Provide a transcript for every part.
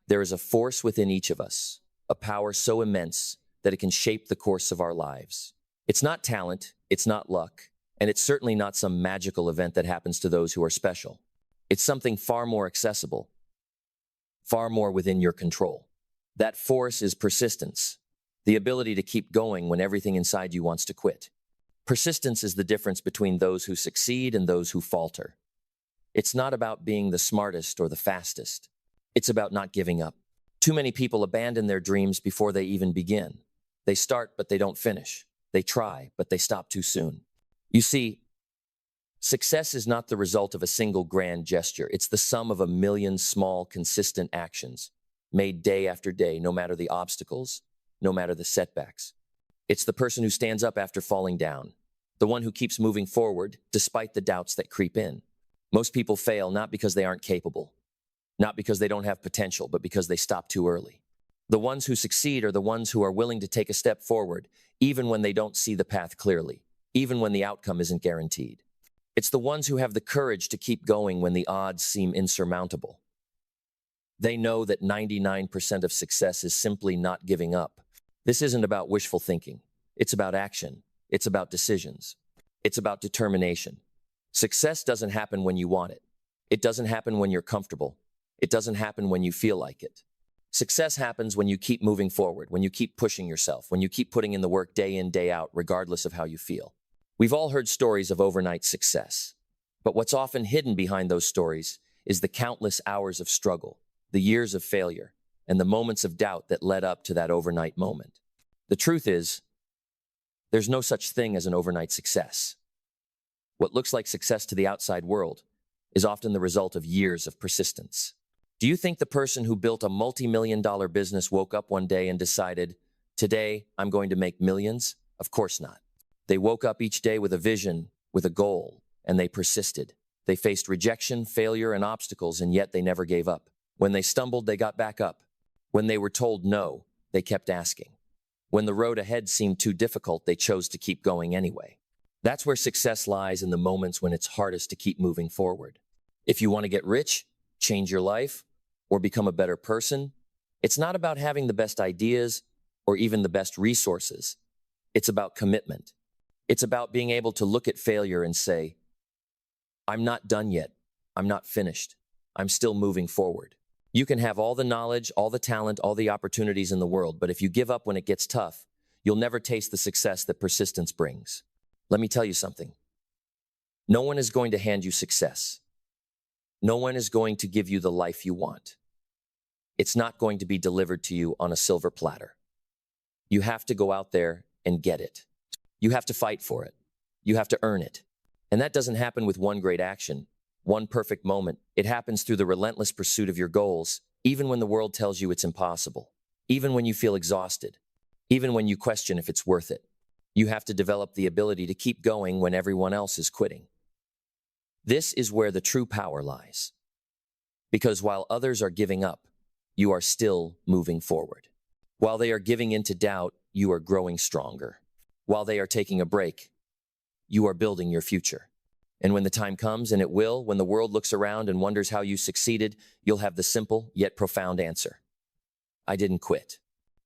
There is a force within each of us, a power so immense that it can shape the course of our lives. It's not talent, it's not luck, and it's certainly not some magical event that happens to those who are special. It's something far more accessible, far more within your control. That force is persistence, the ability to keep going when everything inside you wants to quit. Persistence is the difference between those who succeed and those who falter. It's not about being the smartest or the fastest. It's about not giving up. Too many people abandon their dreams before they even begin. They start, but they don't finish. They try, but they stop too soon. You see, success is not the result of a single grand gesture. It's the sum of a million small, consistent actions made day after day, no matter the obstacles, no matter the setbacks. It's the person who stands up after falling down, the one who keeps moving forward despite the doubts that creep in. Most people fail not because they aren't capable, not because they don't have potential, but because they stop too early. The ones who succeed are the ones who are willing to take a step forward, even when they don't see the path clearly, even when the outcome isn't guaranteed. It's the ones who have the courage to keep going when the odds seem insurmountable. They know that 99% of success is simply not giving up. This isn't about wishful thinking. It's about action. It's about decisions. It's about determination. Success doesn't happen when you want it. It doesn't happen when you're comfortable. It doesn't happen when you feel like it. Success happens when you keep moving forward, when you keep pushing yourself, when you keep putting in the work day in, day out, regardless of how you feel. We've all heard stories of overnight success, but what's often hidden behind those stories is the countless hours of struggle, the years of failure, and the moments of doubt that led up to that overnight moment. The truth is, there's no such thing as an overnight success. What looks like success to the outside world is often the result of years of persistence. Do you think the person who built a multi-million-dollar business woke up one day and decided, "Today, I'm going to make millions"? Of course not. They woke up each day with a vision, with a goal, and they persisted. They faced rejection, failure, and obstacles, and yet they never gave up. When they stumbled, they got back up. When they were told no, they kept asking. When the road ahead seemed too difficult, they chose to keep going anyway. That's where success lies, in the moments when it's hardest to keep moving forward. If you want to get rich, change your life, or become a better person, it's not about having the best ideas or even the best resources. It's about commitment. It's about being able to look at failure and say, "I'm not done yet. I'm not finished. I'm still moving forward." You can have all the knowledge, all the talent, all the opportunities in the world, but if you give up when it gets tough, you'll never taste the success that persistence brings. Let me tell you something. No one is going to hand you success. No one is going to give you the life you want. It's not going to be delivered to you on a silver platter. You have to go out there and get it. You have to fight for it. You have to earn it. And that doesn't happen with one great action, one perfect moment. It happens through the relentless pursuit of your goals, even when the world tells you it's impossible, even when you feel exhausted, even when you question if it's worth it. You have to develop the ability to keep going when everyone else is quitting. This is where the true power lies. Because while others are giving up, you are still moving forward. While they are giving in to doubt, you are growing stronger. While they are taking a break, you are building your future. And when the time comes, and it will, when the world looks around and wonders how you succeeded, you'll have the simple yet profound answer. I didn't quit.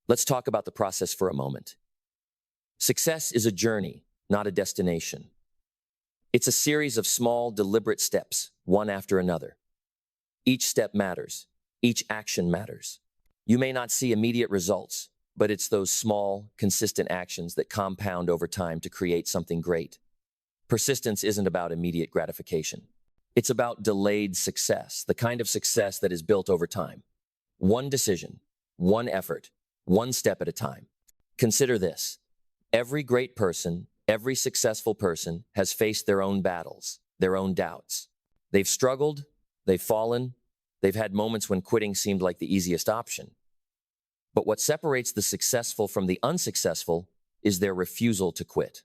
Let's talk about the process for a moment. Success is a journey, not a destination. It's a series of small, deliberate steps, one after another. Each step matters. Each action matters. You may not see immediate results, but it's those small, consistent actions that compound over time to create something great. Persistence isn't about immediate gratification. It's about delayed success, the kind of success that is built over time. One decision, one effort, one step at a time. Consider this. Every great person, every successful person has faced their own battles, their own doubts. They've struggled, they've fallen, they've had moments when quitting seemed like the easiest option. But what separates the successful from the unsuccessful is their refusal to quit.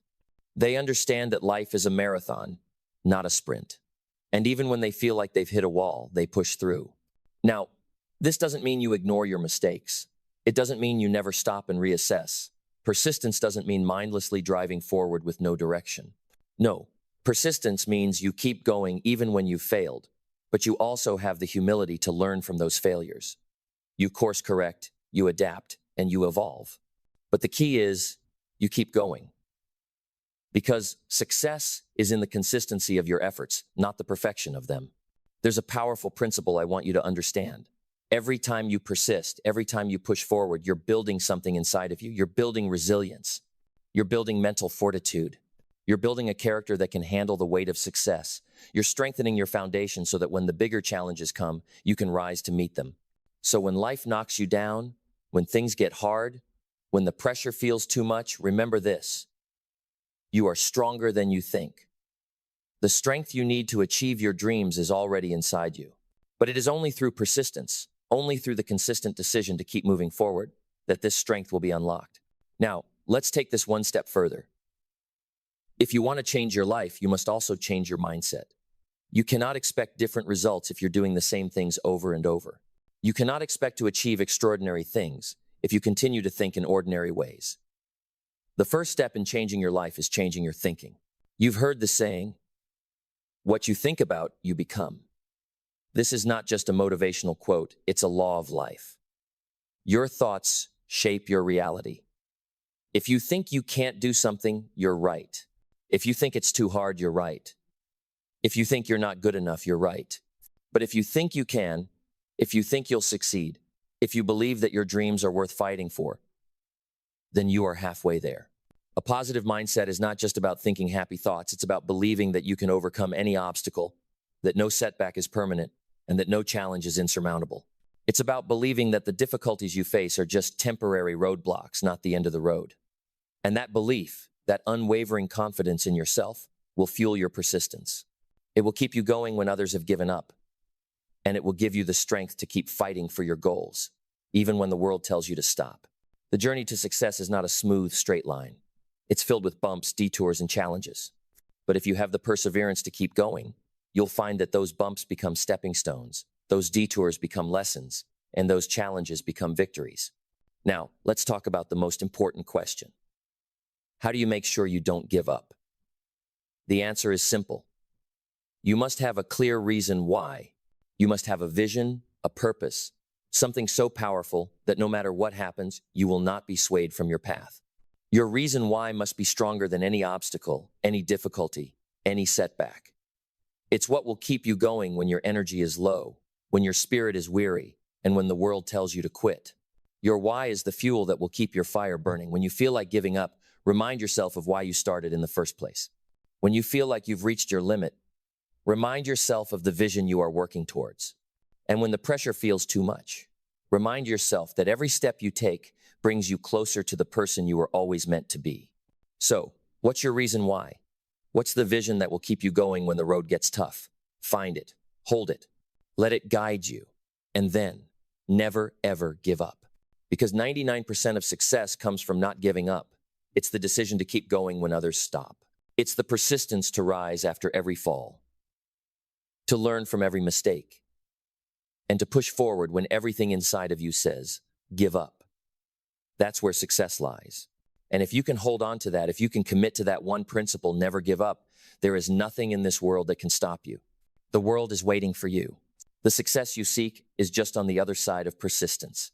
They understand that life is a marathon, not a sprint. And even when they feel like they've hit a wall, they push through. Now, this doesn't mean you ignore your mistakes. It doesn't mean you never stop and reassess. Persistence doesn't mean mindlessly driving forward with no direction. No, persistence means you keep going even when you've failed, but you also have the humility to learn from those failures. You course correct, you adapt, and you evolve. But the key is you keep going. Because success is in the consistency of your efforts, not the perfection of them. There's a powerful principle I want you to understand. Every time you persist, every time you push forward, you're building something inside of you. You're building resilience. You're building mental fortitude. You're building a character that can handle the weight of success. You're strengthening your foundation so that when the bigger challenges come, you can rise to meet them. So when life knocks you down, when things get hard, when the pressure feels too much, remember this. You are stronger than you think. The strength you need to achieve your dreams is already inside you. But it is only through persistence, only through the consistent decision to keep moving forward, that this strength will be unlocked. Now, let's take this one step further. If you want to change your life, you must also change your mindset. You cannot expect different results if you're doing the same things over and over. You cannot expect to achieve extraordinary things if you continue to think in ordinary ways. The first step in changing your life is changing your thinking. You've heard the saying, what you think about, you become. This is not just a motivational quote, it's a law of life. Your thoughts shape your reality. If you think you can't do something, you're right. If you think it's too hard, you're right. If you think you're not good enough, you're right. But if you think you can, if you think you'll succeed, if you believe that your dreams are worth fighting for, then you are halfway there. A positive mindset is not just about thinking happy thoughts, it's about believing that you can overcome any obstacle, that no setback is permanent, and that no challenge is insurmountable. It's about believing that the difficulties you face are just temporary roadblocks, not the end of the road. And that belief, that unwavering confidence in yourself, will fuel your persistence. It will keep you going when others have given up. And it will give you the strength to keep fighting for your goals, even when the world tells you to stop. The journey to success is not a smooth, straight line. It's filled with bumps, detours, and challenges. But if you have the perseverance to keep going, you'll find that those bumps become stepping stones, those detours become lessons, and those challenges become victories. Now, let's talk about the most important question. How do you make sure you don't give up? The answer is simple. You must have a clear reason why. You must have a vision, a purpose, something so powerful that no matter what happens, you will not be swayed from your path. Your reason why must be stronger than any obstacle, any difficulty, any setback. It's what will keep you going when your energy is low, when your spirit is weary, and when the world tells you to quit. Your why is the fuel that will keep your fire burning. When you feel like giving up, remind yourself of why you started in the first place. When you feel like you've reached your limit, remind yourself of the vision you are working towards. And when the pressure feels too much, remind yourself that every step you take brings you closer to the person you were always meant to be. So, what's your reason why? What's the vision that will keep you going when the road gets tough? Find it, hold it, let it guide you, and then never ever give up. Because 99% of success comes from not giving up. It's the decision to keep going when others stop. It's the persistence to rise after every fall, to learn from every mistake, and to push forward when everything inside of you says, give up. That's where success lies. And if you can hold on to that, if you can commit to that one principle, never give up, there is nothing in this world that can stop you. The world is waiting for you. The success you seek is just on the other side of persistence.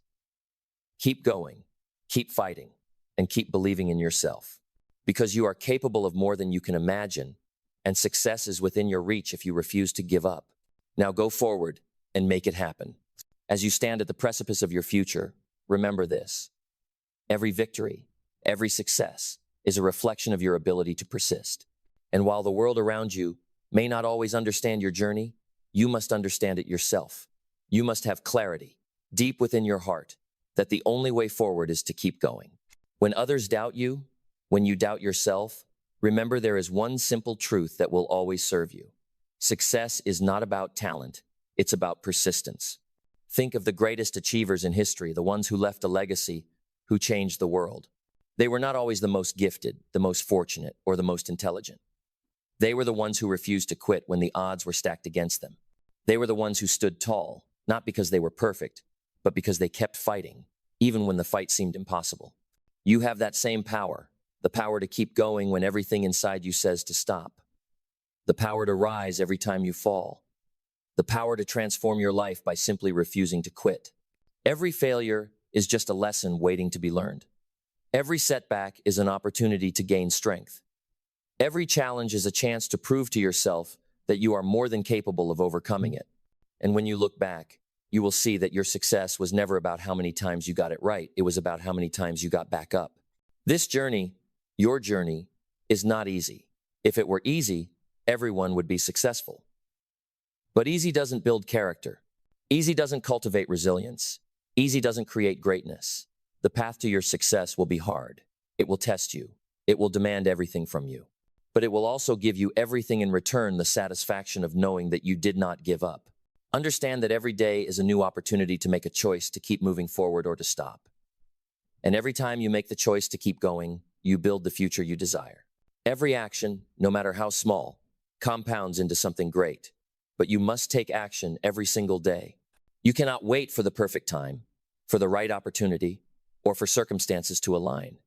Keep going, keep fighting, and keep believing in yourself. Because you are capable of more than you can imagine, and success is within your reach if you refuse to give up. Now go forward and make it happen. As you stand at the precipice of your future, remember this. Every victory, every success is a reflection of your ability to persist. And while the world around you may not always understand your journey, you must understand it yourself. You must have clarity, deep within your heart, that the only way forward is to keep going. When others doubt you, when you doubt yourself, remember there is one simple truth that will always serve you. Success is not about talent, it's about persistence. Think of the greatest achievers in history, the ones who left a legacy, who changed the world. They were not always the most gifted, the most fortunate, or the most intelligent. They were the ones who refused to quit when the odds were stacked against them. They were the ones who stood tall, not because they were perfect, but because they kept fighting, even when the fight seemed impossible. You have that same power, the power to keep going when everything inside you says to stop, the power to rise every time you fall, the power to transform your life by simply refusing to quit. Every failure is just a lesson waiting to be learned. Every setback is an opportunity to gain strength. Every challenge is a chance to prove to yourself that you are more than capable of overcoming it. And when you look back, you will see that your success was never about how many times you got it right. It was about how many times you got back up. This journey, your journey, is not easy. If it were easy, everyone would be successful. But easy doesn't build character. Easy doesn't cultivate resilience. Easy doesn't create greatness. The path to your success will be hard. It will test you. It will demand everything from you. But it will also give you everything in return, the satisfaction of knowing that you did not give up. Understand that every day is a new opportunity to make a choice to keep moving forward or to stop. And every time you make the choice to keep going, you build the future you desire. Every action, no matter how small, compounds into something great. But you must take action every single day. You cannot wait for the perfect time, for the right opportunity, or for circumstances to align.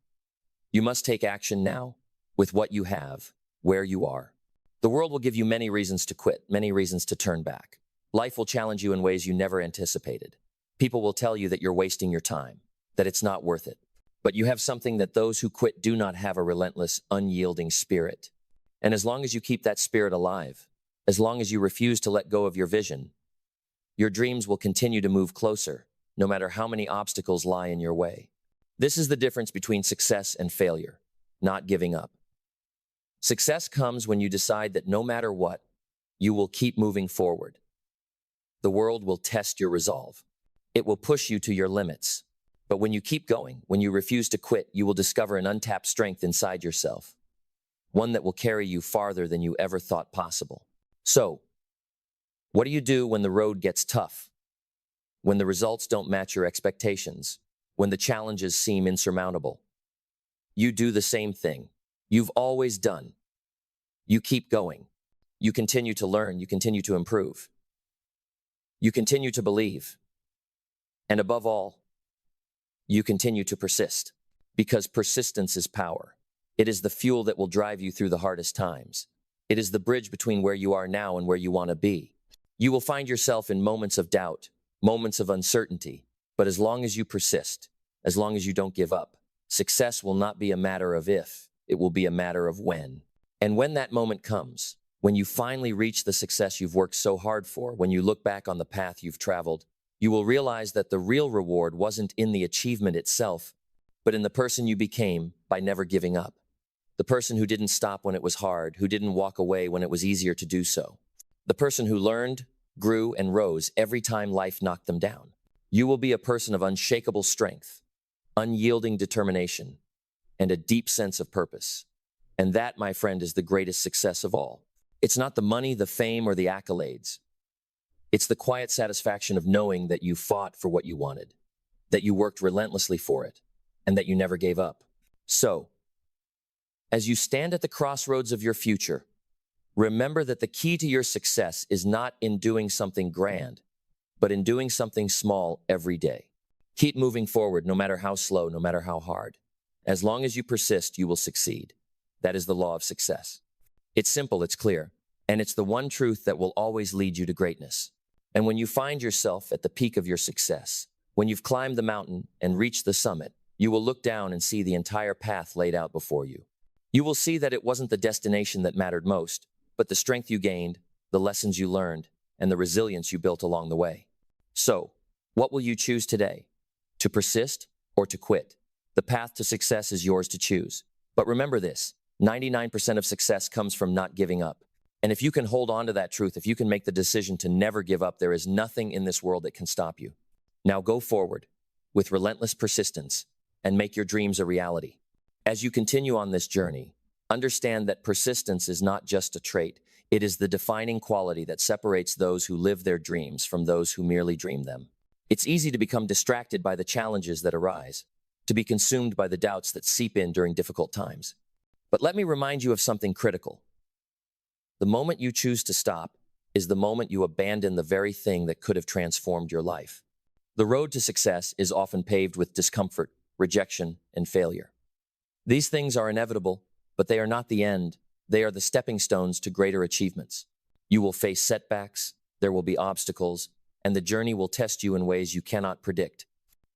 You must take action now, with what you have, where you are. The world will give you many reasons to quit, many reasons to turn back. Life will challenge you in ways you never anticipated. People will tell you that you're wasting your time, that it's not worth it. But you have something that those who quit do not have: a relentless, unyielding spirit. And as long as you keep that spirit alive, as long as you refuse to let go of your vision, your dreams will continue to move closer, no matter how many obstacles lie in your way. This is the difference between success and failure: not giving up. Success comes when you decide that no matter what, you will keep moving forward. The world will test your resolve. It will push you to your limits. But when you keep going, when you refuse to quit, you will discover an untapped strength inside yourself, one that will carry you farther than you ever thought possible. So, what do you do when the road gets tough? When the results don't match your expectations? When the challenges seem insurmountable? You do the same thing you've always done. You keep going. You continue to learn. You continue to improve. You continue to believe. And above all, you continue to persist. Because persistence is power. It is the fuel that will drive you through the hardest times. It is the bridge between where you are now and where you want to be. You will find yourself in moments of doubt, moments of uncertainty. But as long as you persist, as long as you don't give up, success will not be a matter of if, it will be a matter of when. And when that moment comes, when you finally reach the success you've worked so hard for, when you look back on the path you've traveled, you will realize that the real reward wasn't in the achievement itself, but in the person you became by never giving up. The person who didn't stop when it was hard, who didn't walk away when it was easier to do so. The person who learned, grew, and rose every time life knocked them down. You will be a person of unshakable strength, unyielding determination, and a deep sense of purpose. And that, my friend, is the greatest success of all. It's not the money, the fame, or the accolades. It's the quiet satisfaction of knowing that you fought for what you wanted, that you worked relentlessly for it, and that you never gave up. So, as you stand at the crossroads of your future, remember that the key to your success is not in doing something grand, but in doing something small every day. Keep moving forward, no matter how slow, no matter how hard. As long as you persist, you will succeed. That is the law of success. It's simple, it's clear, and it's the one truth that will always lead you to greatness. And when you find yourself at the peak of your success, when you've climbed the mountain and reached the summit, you will look down and see the entire path laid out before you. You will see that it wasn't the destination that mattered most, but the strength you gained, the lessons you learned, and the resilience you built along the way. So, what will you choose today? To persist or to quit? The path to success is yours to choose. But remember this: 99% of success comes from not giving up. And if you can hold on to that truth, if you can make the decision to never give up, there is nothing in this world that can stop you. Now go forward with relentless persistence and make your dreams a reality. As you continue on this journey, understand that persistence is not just a trait. It is the defining quality that separates those who live their dreams from those who merely dream them. It's easy to become distracted by the challenges that arise, to be consumed by the doubts that seep in during difficult times. But let me remind you of something critical. The moment you choose to stop is the moment you abandon the very thing that could have transformed your life. The road to success is often paved with discomfort, rejection, and failure. These things are inevitable, but they are not the end. They are the stepping stones to greater achievements. You will face setbacks, there will be obstacles, and the journey will test you in ways you cannot predict.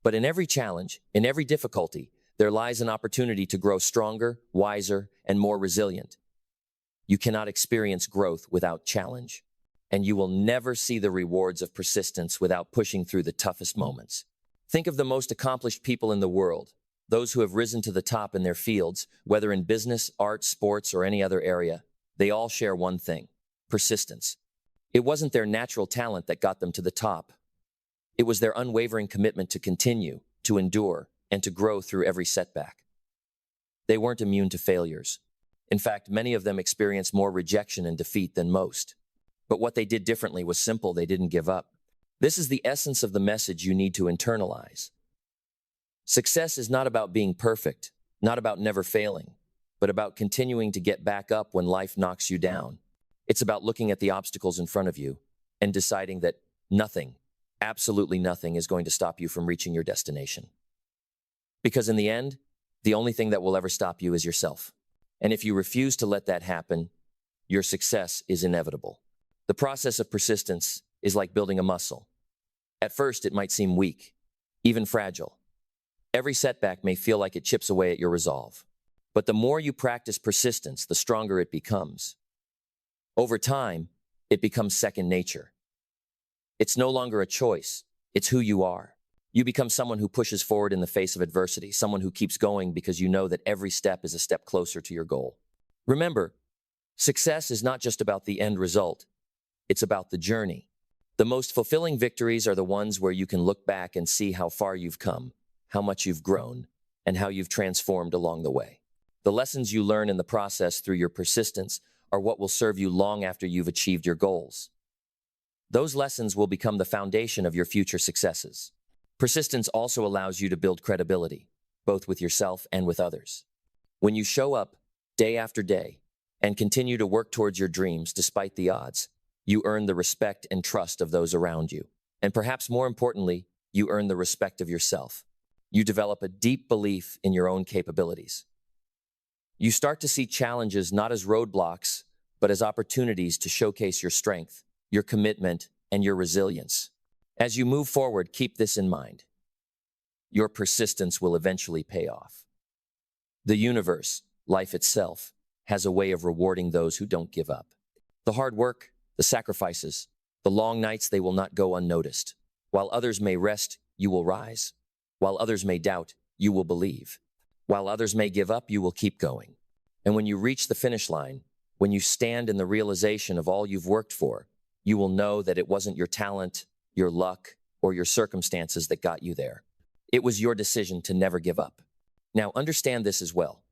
But in every challenge, in every difficulty, there lies an opportunity to grow stronger, wiser, and more resilient. You cannot experience growth without challenge, and you will never see the rewards of persistence without pushing through the toughest moments. Think of the most accomplished people in the world, those who have risen to the top in their fields, whether in business, art, sports, or any other area. They all share one thing: persistence. It wasn't their natural talent that got them to the top. It was their unwavering commitment to continue, to endure, and to grow through every setback. They weren't immune to failures. In fact, many of them experienced more rejection and defeat than most. But what they did differently was simple: they didn't give up. This is the essence of the message you need to internalize. Success is not about being perfect, not about never failing, but about continuing to get back up when life knocks you down. It's about looking at the obstacles in front of you and deciding that nothing, absolutely nothing, is going to stop you from reaching your destination. Because in the end, the only thing that will ever stop you is yourself. And if you refuse to let that happen, your success is inevitable. The process of persistence is like building a muscle. At first, it might seem weak, even fragile. Every setback may feel like it chips away at your resolve. But the more you practice persistence, the stronger it becomes. Over time, it becomes second nature. It's no longer a choice, it's who you are. You become someone who pushes forward in the face of adversity, someone who keeps going because you know that every step is a step closer to your goal. Remember, success is not just about the end result, it's about the journey. The most fulfilling victories are the ones where you can look back and see how far you've come, how much you've grown, and how you've transformed along the way. The lessons you learn in the process through your persistence are what will serve you long after you've achieved your goals. Those lessons will become the foundation of your future successes. Persistence also allows you to build credibility, both with yourself and with others. When you show up day after day and continue to work towards your dreams despite the odds, you earn the respect and trust of those around you. And perhaps more importantly, you earn the respect of yourself. You develop a deep belief in your own capabilities. You start to see challenges not as roadblocks, but as opportunities to showcase your strength, your commitment, and your resilience. As you move forward, keep this in mind. Your persistence will eventually pay off. The universe, life itself, has a way of rewarding those who don't give up. The hard work, the sacrifices, the long nights, they will not go unnoticed. While others may rest, you will rise. While others may doubt, you will believe. While others may give up, you will keep going. And when you reach the finish line, when you stand in the realization of all you've worked for, you will know that it wasn't your talent, your luck, or your circumstances that got you there. It was your decision to never give up. Now, understand this as well.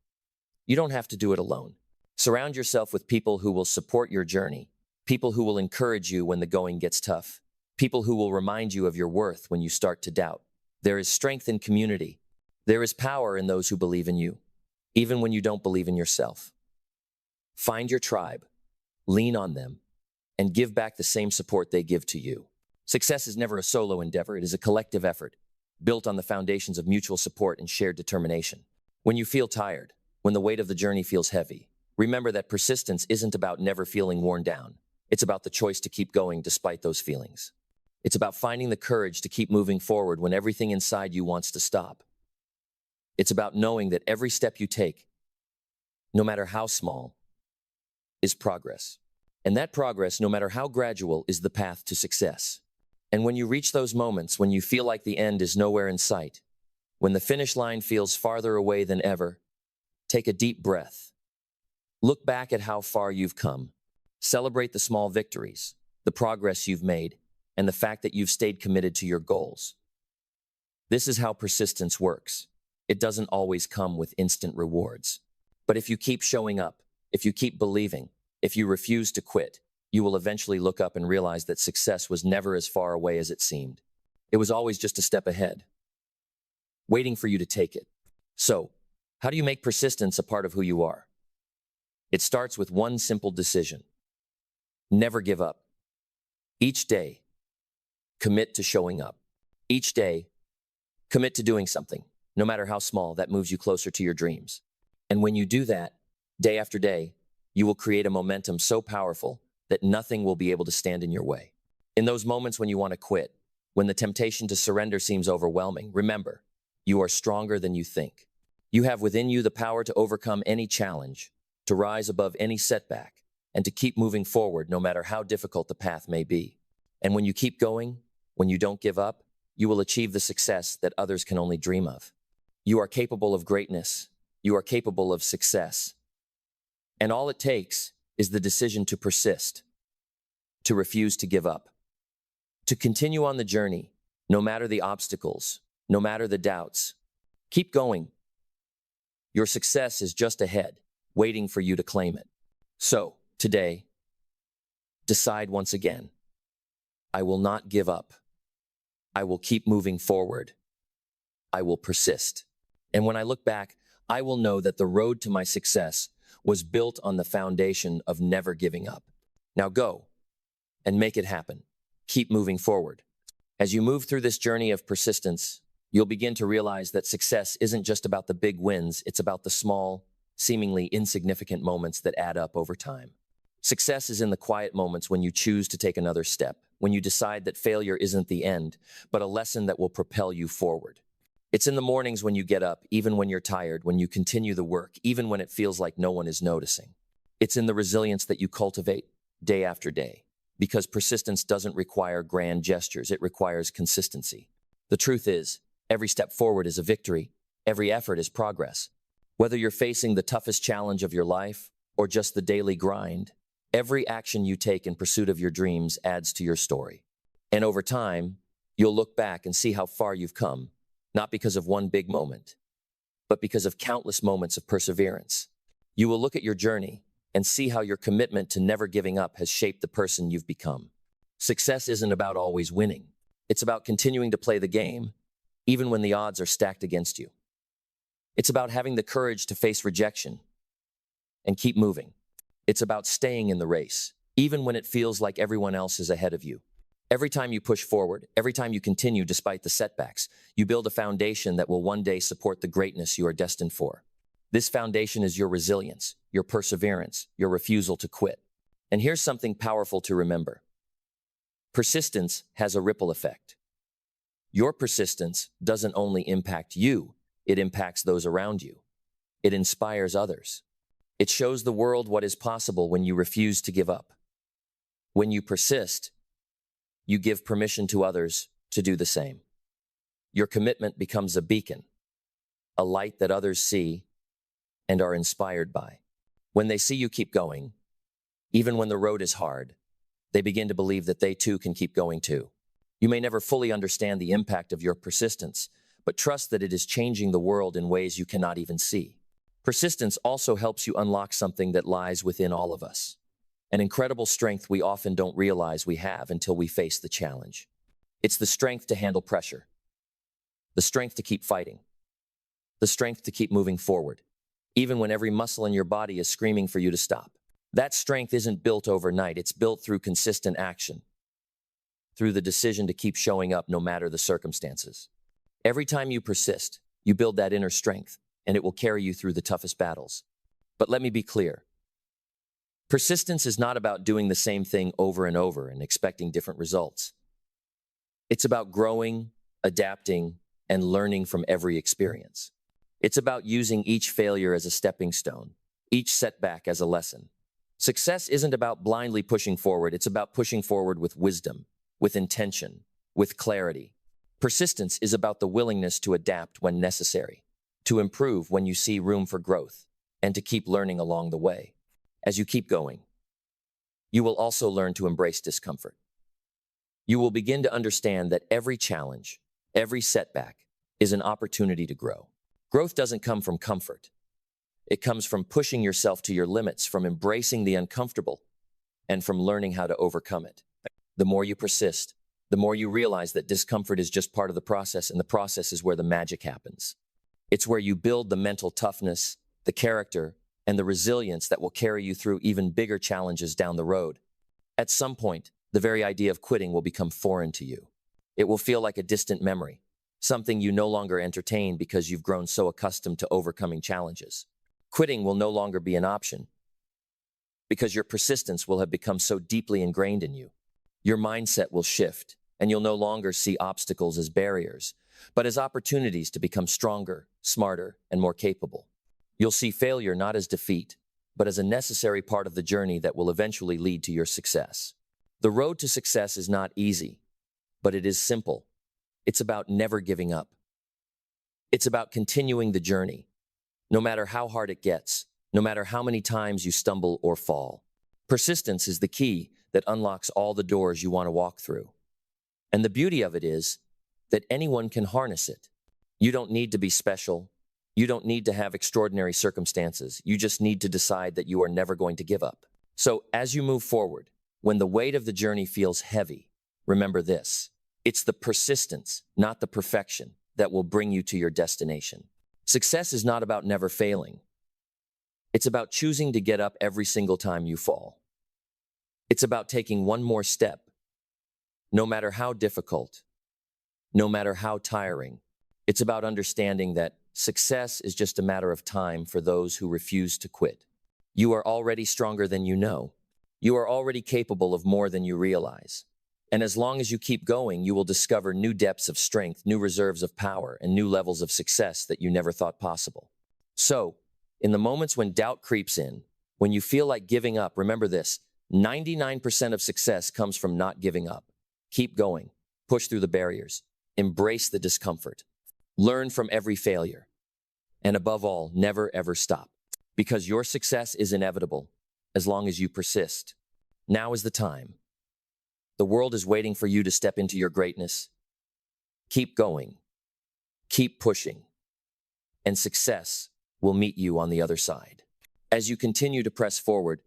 You don't have to do it alone. Surround yourself with people who will support your journey, people who will encourage you when the going gets tough, people who will remind you of your worth when you start to doubt. There is strength in community. There is power in those who believe in you, even when you don't believe in yourself. Find your tribe, lean on them, and give back the same support they give to you. Success is never a solo endeavor. It is a collective effort, built on the foundations of mutual support and shared determination. When you feel tired, when the weight of the journey feels heavy, remember that persistence isn't about never feeling worn down. It's about the choice to keep going despite those feelings. It's about finding the courage to keep moving forward when everything inside you wants to stop. It's about knowing that every step you take, no matter how small, is progress. And that progress, no matter how gradual, is the path to success. And when you reach those moments, when you feel like the end is nowhere in sight, when the finish line feels farther away than ever, take a deep breath. Look back at how far you've come. Celebrate the small victories, the progress you've made, and the fact that you've stayed committed to your goals. This is how persistence works. It doesn't always come with instant rewards. But if you keep showing up, if you keep believing, if you refuse to quit, you will eventually look up and realize that success was never as far away as it seemed. It was always just a step ahead, waiting for you to take it. So, how do you make persistence a part of who you are? It starts with one simple decision. Never give up. Each day, commit to showing up. Each day, commit to doing something, no matter how small, that moves you closer to your dreams. And when you do that, day after day, you will create a momentum so powerful that nothing will be able to stand in your way. In those moments when you want to quit, when the temptation to surrender seems overwhelming, remember, you are stronger than you think. You have within you the power to overcome any challenge, to rise above any setback, and to keep moving forward no matter how difficult the path may be. And when you keep going, when you don't give up, you will achieve the success that others can only dream of. You are capable of greatness. You are capable of success. And all it takes is the decision to persist, to refuse to give up, to continue on the journey, no matter the obstacles, no matter the doubts. Keep going. Your success is just ahead, waiting for you to claim it. So, today, decide once again. I will not give up. I will keep moving forward. I will persist. And when I look back, I will know that the road to my success was built on the foundation of never giving up. Now go and make it happen. Keep moving forward. As you move through this journey of persistence, you'll begin to realize that success isn't just about the big wins, it's about the small, seemingly insignificant moments that add up over time. Success is in the quiet moments when you choose to take another step, when you decide that failure isn't the end, but a lesson that will propel you forward. It's in the mornings when you get up, even when you're tired, when you continue the work, even when it feels like no one is noticing. It's in the resilience that you cultivate day after day, because persistence doesn't require grand gestures, it requires consistency. The truth is, every step forward is a victory, every effort is progress. Whether you're facing the toughest challenge of your life or just the daily grind, every action you take in pursuit of your dreams adds to your story. And over time, you'll look back and see how far you've come, not because of one big moment, but because of countless moments of perseverance. You will look at your journey and see how your commitment to never giving up has shaped the person you've become. Success isn't about always winning. It's about continuing to play the game, even when the odds are stacked against you. It's about having the courage to face rejection and keep moving. It's about staying in the race, even when it feels like everyone else is ahead of you. Every time you push forward, every time you continue despite the setbacks, you build a foundation that will one day support the greatness you are destined for. This foundation is your resilience, your perseverance, your refusal to quit. And here's something powerful to remember. Persistence has a ripple effect. Your persistence doesn't only impact you, it impacts those around you. It inspires others. It shows the world what is possible when you refuse to give up. When you persist, you give permission to others to do the same. Your commitment becomes a beacon, a light that others see and are inspired by. When they see you keep going, even when the road is hard, they begin to believe that they too can keep going too. You may never fully understand the impact of your persistence, but trust that it is changing the world in ways you cannot even see. Persistence also helps you unlock something that lies within all of us. An incredible strength we often don't realize we have until we face the challenge. It's the strength to handle pressure, the strength to keep fighting, the strength to keep moving forward, even when every muscle in your body is screaming for you to stop. That strength isn't built overnight, it's built through consistent action, through the decision to keep showing up no matter the circumstances. Every time you persist, you build that inner strength, and it will carry you through the toughest battles. But let me be clear. Persistence is not about doing the same thing over and over and expecting different results. It's about growing, adapting, and learning from every experience. It's about using each failure as a stepping stone, each setback as a lesson. Success isn't about blindly pushing forward, it's about pushing forward with wisdom, with intention, with clarity. Persistence is about the willingness to adapt when necessary, to improve when you see room for growth, and to keep learning along the way. As you keep going, you will also learn to embrace discomfort. You will begin to understand that every challenge, every setback, is an opportunity to grow. Growth doesn't come from comfort. It comes from pushing yourself to your limits, from embracing the uncomfortable, and from learning how to overcome it. The more you persist, the more you realize that discomfort is just part of the process, and the process is where the magic happens. It's where you build the mental toughness, the character, and the resilience that will carry you through even bigger challenges down the road. At some point, the very idea of quitting will become foreign to you. It will feel like a distant memory, something you no longer entertain because you've grown so accustomed to overcoming challenges. Quitting will no longer be an option because your persistence will have become so deeply ingrained in you. Your mindset will shift, and you'll no longer see obstacles as barriers, but as opportunities to become stronger, smarter, and more capable. You'll see failure not as defeat, but as a necessary part of the journey that will eventually lead to your success. The road to success is not easy, but it is simple. It's about never giving up. It's about continuing the journey, no matter how hard it gets, no matter how many times you stumble or fall. Persistence is the key that unlocks all the doors you want to walk through. And the beauty of it is that anyone can harness it. You don't need to be special. You don't need to have extraordinary circumstances. You just need to decide that you are never going to give up. So as you move forward, when the weight of the journey feels heavy, remember this: it's the persistence, not the perfection, that will bring you to your destination. Success is not about never failing. It's about choosing to get up every single time you fall. It's about taking one more step, no matter how difficult, no matter how tiring. It's about understanding that success is just a matter of time for those who refuse to quit. You are already stronger than you know. You are already capable of more than you realize. And as long as you keep going, you will discover new depths of strength, new reserves of power, and new levels of success that you never thought possible. So, in the moments when doubt creeps in, when you feel like giving up, remember this: 99% of success comes from not giving up. Keep going. Push through the barriers. Embrace the discomfort. Learn from every failure. And above all, never ever stop. Because your success is inevitable as long as you persist. Now is the time. The world is waiting for you to step into your greatness. Keep going. Keep pushing. And success will meet you on the other side. As you continue to press forward,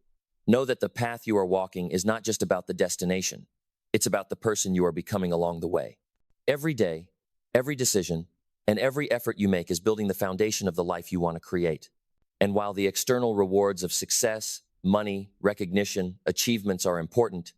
know that the path you are walking is not just about the destination. It's about the person you are becoming along the way. Every day, every decision, and every effort you make is building the foundation of the life you want to create. And while the external rewards of success, money, recognition, achievements are important,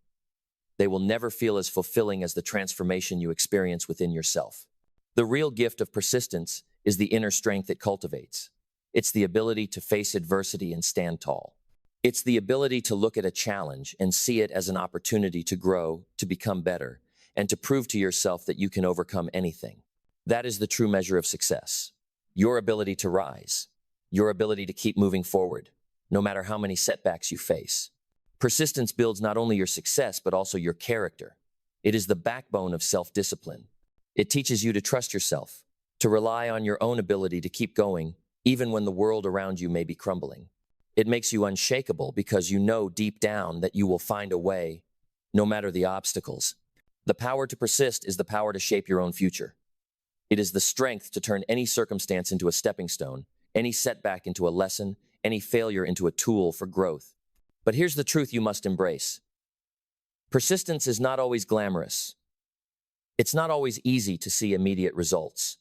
they will never feel as fulfilling as the transformation you experience within yourself. The real gift of persistence is the inner strength it cultivates. It's the ability to face adversity and stand tall. It's the ability to look at a challenge and see it as an opportunity to grow, to become better, and to prove to yourself that you can overcome anything. That is the true measure of success. Your ability to rise. Your ability to keep moving forward, no matter how many setbacks you face. Persistence builds not only your success, but also your character. It is the backbone of self-discipline. It teaches you to trust yourself, to rely on your own ability to keep going, even when the world around you may be crumbling. It makes you unshakable because you know deep down that you will find a way, no matter the obstacles. The power to persist is the power to shape your own future. It is the strength to turn any circumstance into a stepping stone, any setback into a lesson, any failure into a tool for growth. But here's the truth you must embrace. Persistence is not always glamorous. It's not always easy to see immediate results.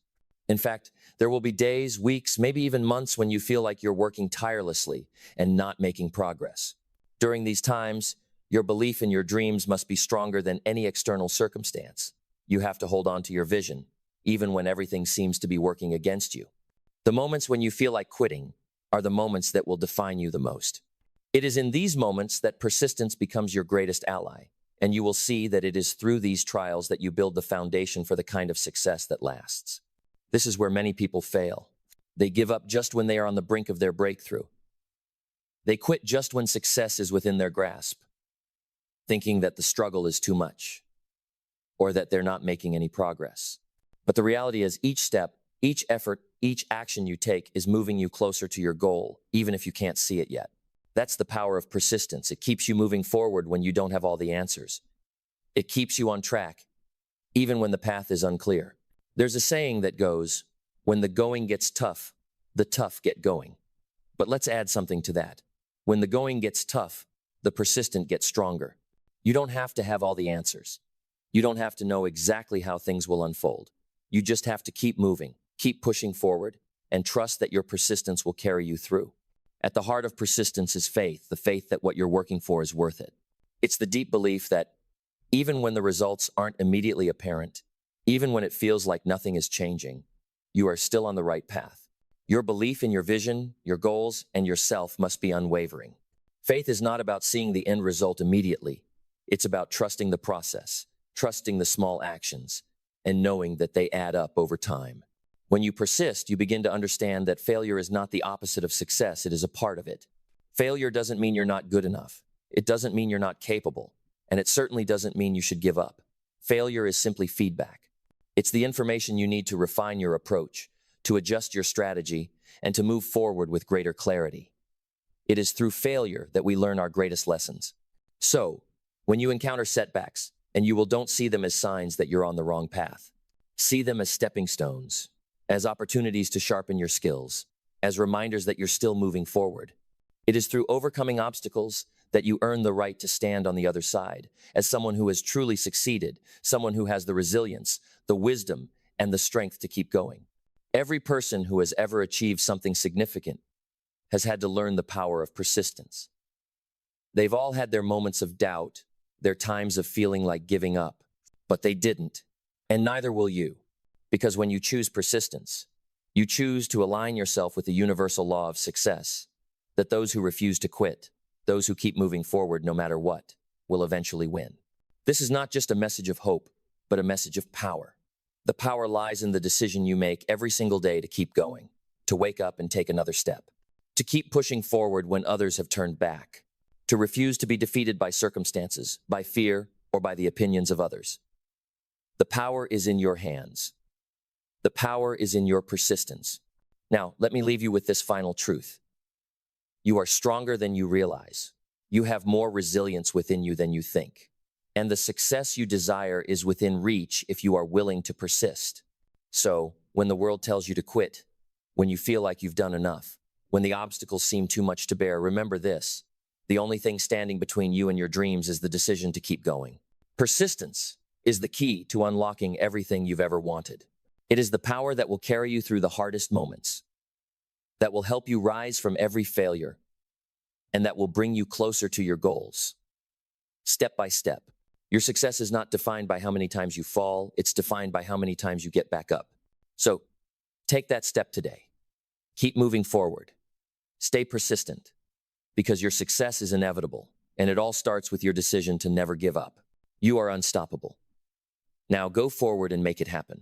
In fact, there will be days, weeks, maybe even months when you feel like you're working tirelessly and not making progress. During these times, your belief in your dreams must be stronger than any external circumstance. You have to hold on to your vision, even when everything seems to be working against you. The moments when you feel like quitting are the moments that will define you the most. It is in these moments that persistence becomes your greatest ally, and you will see that it is through these trials that you build the foundation for the kind of success that lasts. This is where many people fail. They give up just when they are on the brink of their breakthrough. They quit just when success is within their grasp, thinking that the struggle is too much, or that they're not making any progress. But the reality is each step, each effort, each action you take is moving you closer to your goal, even if you can't see it yet. That's the power of persistence. It keeps you moving forward when you don't have all the answers. It keeps you on track, even when the path is unclear. There's a saying that goes, when the going gets tough, the tough get going. But let's add something to that. When the going gets tough, the persistent get stronger. You don't have to have all the answers. You don't have to know exactly how things will unfold. You just have to keep moving, keep pushing forward, and trust that your persistence will carry you through. At the heart of persistence is faith, the faith that what you're working for is worth it. It's the deep belief that even when the results aren't immediately apparent, even when it feels like nothing is changing, you are still on the right path. Your belief in your vision, your goals, and yourself must be unwavering. Faith is not about seeing the end result immediately. It's about trusting the process, trusting the small actions, and knowing that they add up over time. When you persist, you begin to understand that failure is not the opposite of success, it is a part of it. Failure doesn't mean you're not good enough. It doesn't mean you're not capable. And it certainly doesn't mean you should give up. Failure is simply feedback. It's the information you need to refine your approach, to adjust your strategy, and to move forward with greater clarity. It is through failure that we learn our greatest lessons. So, when you encounter setbacks, and you don't see them as signs that you're on the wrong path. See them as stepping stones, as opportunities to sharpen your skills, as reminders that you're still moving forward. It is through overcoming obstacles that you earn the right to stand on the other side, as someone who has truly succeeded, someone who has the resilience, the wisdom, and the strength to keep going. Every person who has ever achieved something significant has had to learn the power of persistence. They've all had their moments of doubt, their times of feeling like giving up, but they didn't, and neither will you, because when you choose persistence, you choose to align yourself with the universal law of success, that those who refuse to quit, those who keep moving forward no matter what, will eventually win. This is not just a message of hope, but a message of power. The power lies in the decision you make every single day to keep going, to wake up and take another step, to keep pushing forward when others have turned back, to refuse to be defeated by circumstances, by fear, or by the opinions of others. The power is in your hands. The power is in your persistence. Now, let me leave you with this final truth. You are stronger than you realize. You have more resilience within you than you think. And the success you desire is within reach if you are willing to persist. So, when the world tells you to quit, when you feel like you've done enough, when the obstacles seem too much to bear, remember this. The only thing standing between you and your dreams is the decision to keep going. Persistence is the key to unlocking everything you've ever wanted. It is the power that will carry you through the hardest moments, that will help you rise from every failure, and that will bring you closer to your goals. Step by step. Your success is not defined by how many times you fall, it's defined by how many times you get back up. So, take that step today. Keep moving forward. Stay persistent, because your success is inevitable, and it all starts with your decision to never give up. You are unstoppable. Now go forward and make it happen.